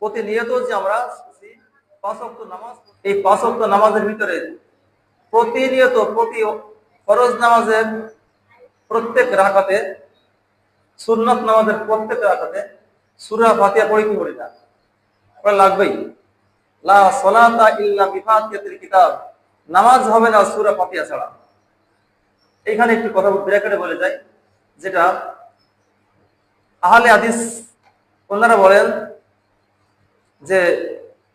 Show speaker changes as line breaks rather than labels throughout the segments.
প্রতিনিয়ত যে আমরা পাঁচ ওয়াক্ত নামাজ, এই পাঁচ ওয়াক্ত নামাজের ভিতরে প্রতিনিয়ত প্রতি ফরজ নামাজের প্রত্যেক রাকাতে, সুন্নাত নামাজের প্রত্যেক রাকাতে সূরা ফাতিহা পড়ি কি পড়ি না? পড়া লাগবেই। লা সলাতা ইল্লা বিফাতিহাতিল কিতাব, নামাজ হবে না সূরা ফাতিহা ছাড়া। এখানে একটি কথা ব্র্যাকেটে বলে যায়, যেটা আহলে হাদিস ওনারা বলেন যে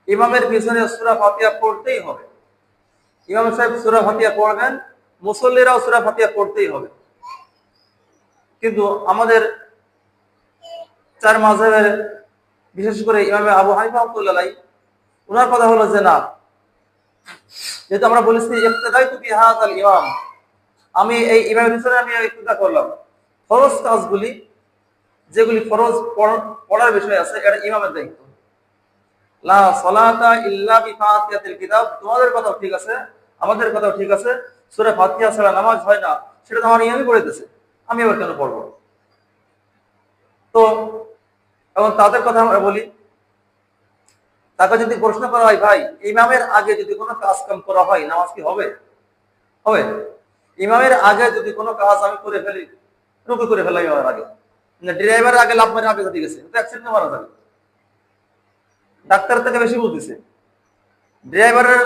ইমামের পিছনে সূরা ফাতিহা পড়তেই হবে। ইমাম সাহেব সূরা ফাতিহা পড়বেন, মুসল্লিরাও সূরা ফাতিহা পড়তেই হবে। কিন্তু আমাদের চার মাযহাবের, বিশেষ করে ইমামে আবু হানিফা রাহমাতুল্লাহ আলাইহি, ওনার কথা হলো যে না, যেহেতু আমরা বলেছি ইক্তেদাইতু বিহাযাল ইমাম, আমি এই ইমামের পিছনে আমি ইক্তেদা করলাম, ফরজ কাজগুলি যেগুলি ফরজ পড়ার বিষয় আছে এটা ইমামের দায়িত্ব। লা সলাতা ইল্লা বিফাতিহাতিল কিতাব, তোমাদের কথাও ঠিক আছে, আমাদের কথাও ঠিক আছে, সূরা ফাতিহা ছাড়া নামাজ হয় না, সেটা তো আমার ইমামই পড়ে দিয়েছে, আমি আবার কেন পড়বো? তো এখন তাদের কথা আমরা বলি, তাকে যদি প্রশ্ন করা হয়, ভাই ইমামের আগে যদি কোনো কাজ কাম করা হয় নামাজ কি হবে? হবে? ইমামের আগে যদি কোনো কাজ আমি করে ফেলি, রুকু করে ফেলাই ইমামের আগে, ড্রাইভারের আগে লাফ মারে আগে গেছে, অ্যাক্সিডেন্ট মারা যাবে। ডাক্তার থেকে বেশি বলতেছে, ড্রাইভারের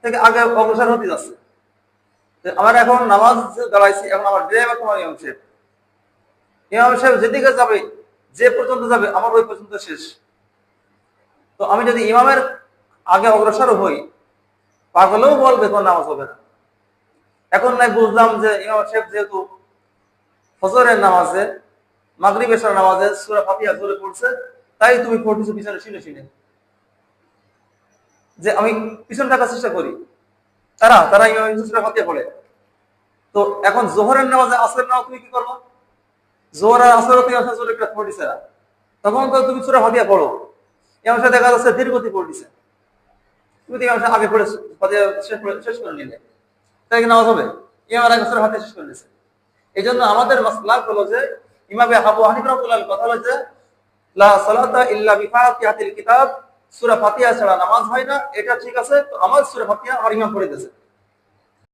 থেকে আগে অগ্রসর হতে যাচ্ছে। আমার এখন নামাজ দাঁড়াইছি, এখন আমার ড্রাইভার তোমার ইমাম সাহেব, ইমাম সাহেব যেদিকে যাবে, যে পর্যন্ত যাবে আমার ওই পর্যন্ত শেষ। তো আমি যদি ইমামের আগে অগ্রসর হই, পাগলেও বলবে তোমার নামাজ হবে না। এখন নাই বুঝলাম যে ইমাম সাহেব যেহেতু ফজরের নামাজে, মাগরিব এশার নামাজে সূরা ফাতিহা জোরে পড়ছে, তাই তুমি পড়তেছো পিছনে শুনে শুনে, যে আমি পিছনে থাকার চেষ্টা করি। তারা ইমাম সূরা ফাতিহা পড়ে। তো এখন জোহরের নামাজে, আসরের নামাজ তুমি কি করবো? জোহর আর আসর তুমি জোরে একটা পড়তেছে না, তখন তো তুমি সূরা ফাতিহা পড়ো, ইমাম সাহেব দেখা যাচ্ছে ধীরগতি পড়তেছে, তুমি তো ইমাম সাহেব আগে পড়ে ফাতিহা শেষ করে নিলে, তাই কি নামাজ হবে? ইমাম আগে সূরা ফাতিহা শেষ করে নিয়েছে। এই জন্য আমাদের মাসলাক হলো যে ইমামে আবু হানিফা রাহমাতুল্লাহ আলাইহি কথা হলো যে লা সালাতা ইল্লা বিফাতিহাতিল কিতাব, সূরা ফাতিহা ছাড়া নামাজ হয় না, এটা ঠিক আছে। তো আমার সূরা ফাতিহা আর ইমাম পড়ে দিয়েছে,